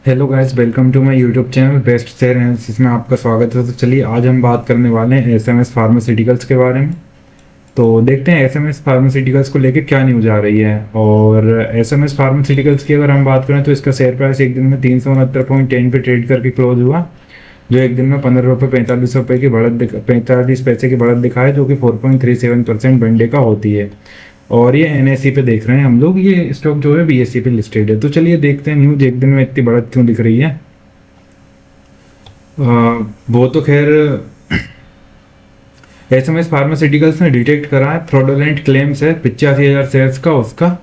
Hello guys, welcome to my YouTube channel best share analysis में आपका स्वागत है। तो चलिए आज हम बात करने वाले हैं एसएमएस फार्मास्यूटिकल्स के बारे में। तो देखते हैं एसएमएस फार्मास्यूटिकल्स को लेके क्या न्यूज़ आ रही है। और एसएमएस फार्मास्यूटिकल्स की अगर हम बात करें तो इसका शेयर प्राइस एक दिन में 369.10 पे ट्रेड करके क्लोज हुआ, जो एक दिन में 15 रुपये 45 रुपये की बढ़त 45 पैसे की बढ़त दिखाए, जो कि 4.37% वनडे का होती है। और ये एनएसई पे देख रहे हैं हम लोग, ये स्टॉक जो है बीएसई पे लिस्टेड है। तो चलिए देखते हैं न्यूज एक दिन में इतनी बढ़त क्यों दिख रही है। वो तो खैर एसएमएस फार्मास्यूटिकल्स ने डिटेक्ट करा है फ्रॉडुलेंट क्लेम्स है 85,000 शेयर्स का। उसका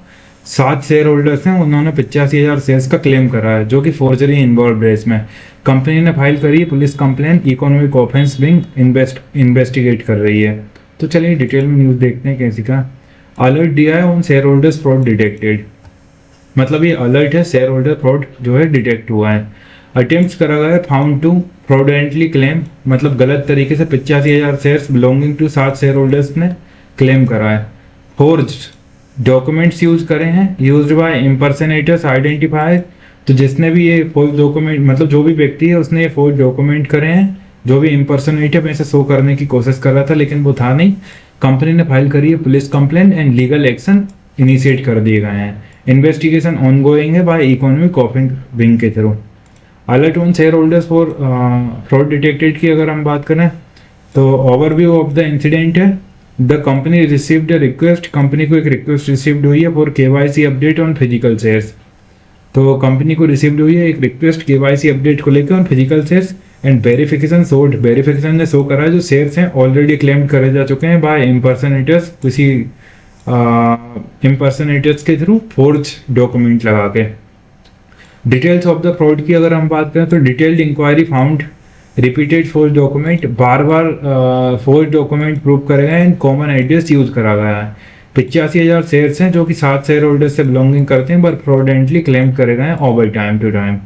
7 शेयर होल्डर्स हैं, उन्होंने 85,000 शेयर्स का क्लेम करा है, जो कि फोर्जरी इन्वॉल्व है इसमें। कंपनी ने फाइल करी police complaint, economic offence wing investigate कर रही है। तो चलिए डिटेल में न्यूज देखते हैं कैसी का। अलर्ट दिया है on share holders fraud detected, मतलब ये अलर्ट है, शेयर होल्डर फ्रॉड जो है डिटेक्ट हुआ है। अटेम्प्ट करा गया है फाउंड टू फ्रॉडुलेंटली क्लेम, मतलब गलत तरीके से 85,000 shares belonging to 7 share holders ने क्लेम करा है। फोर्ज्ड डॉक्यूमेंट्स यूज करे हैं, यूज्ड बाय इम्पर्सनेटर्स आइडेंटिफाई। तो जिसने भी ये फोर्ज डॉक्यूमेंट, मतलब जो भी व्यक्ति है उसने ये फोर्ज डॉक्यूमेंट करे हैं, जो भी इम्पर्सनेटर में से शो करने की कोशिश कर रहा था लेकिन वो था नहीं। कंपनी ने फाइल करी है police complaint and legal action initiate कर दिए गए हैं। इन्वेस्टिगेशन ऑनगोइंग है बाय इकोनॉमिक ऑफेंस विंग के through. Alert on share holders for fraud detected की अगर हम बात करें तो ओवरव्यू ऑफ द इंसिडेंट है। The company received a request, company को एक रिक्वेस्ट रिसीव्ड हुई है for KYC update on physical shares. तो कंपनी को रिसीव्ड हुई है एक रिक्वेस्ट केवाईसी अपडेट को लेकर on physical shares and verification सोड, वेरिफिकेशन ने शो करा है जो शेयर्स हैं ऑलरेडी क्लेम करे जा चुके हैं बाय इम्पर्सनेटर्स, किसी इम्पर्सनेटर्स के थ्रू फोर्ज डॉक्यूमेंट लगा के। डिटेल्स ऑफ द फ्रॉड की अगर हम बात करें तो detailed inquiry found repeated forge document, बार बार फोर्ज डॉक्यूमेंट प्रूव करे गए एंड कॉमन एड्रेस यूज करा गया है। 85,000 शेयर्स हैं जो कि 7 शेयर होल्डर्स से बिलोंगिंग करते हैं, बट फ्रॉडेंटली क्लेम करे गए हैं over time to time.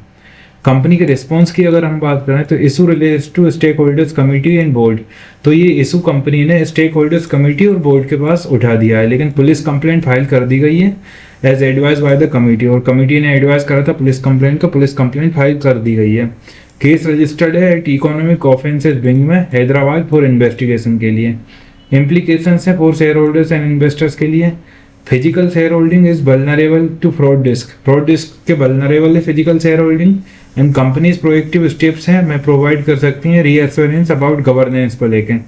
Company के रिस्पॉन्स की अगर हम बात करें तो issue relates to stake holders committee and board. तो ये इशू कंपनी ने स्टेक होल्डर्स कमेटी और बोर्ड के पास उठा दिया है, लेकिन पुलिस कंप्लेंट फाइल कर दी गई है as advise by the committee, और कमेटी ने एडवाइज करा था पुलिस कंप्लेंट का, पुलिस कंप्लेंट फाइल कर दी गई है। केस रजिस्टर्ड है एट इकोनॉमिक ऑफेंसेस विंग में हैदराबाद फॉर इन्वेस्टिगेशन के लिए। इम्प्लीकेशन है for share holders and investors के लिए। Physical share holding is vulnerable to fraud risk, fraud risk के वल्नरेबल है physical share holding and companies proactive steps हैं मैं प्रोवाइड कर सकती हैं रीएश्योरेंस अबाउट गवर्नेंस को लेकर।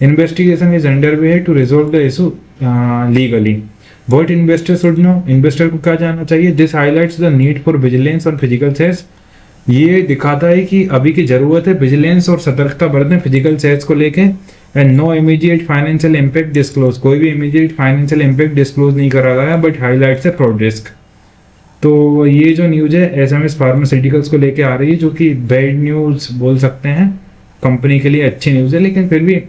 Investigation is under way to resolve the issue legally. What investor should know, investor को क्या जानना चाहिए। This highlights the need for vigilance on physical shares, ये दिखाता है कि अभी की जरूरत है विजिलेंस और सतर्कता बरतें फिजिकल शेयर्स को लेके। And no immediate financial impact disclose, कोई भी इमीडिएट फाइनेंशियल इम्पैक्ट डिस्क्लोज नहीं करा गया, बट हाईलाइट्स है फ्रॉड रिस्क। तो ये जो न्यूज है एसएमएस फार्मास्यूटिकल्स को लेके आ रही है, जो कि बैड न्यूज बोल सकते हैं, कंपनी के लिए अच्छी न्यूज है, लेकिन फिर भी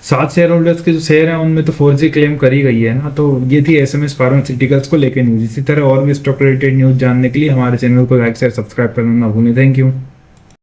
7 शेयर होल्डर्स के जो शेयर हैं उनमें तो फोर्जी क्लेम करी गई है ना। तो ये थी एसएमएस फार्मास्यूटिकल्स को लेकर न्यूज। इसी तरह और भी स्टॉक रिलेटेड न्यूज जानने के लिए हमारे चैनल को लाइक शेयर सब्सक्राइब करना ना भूलें। Thank you.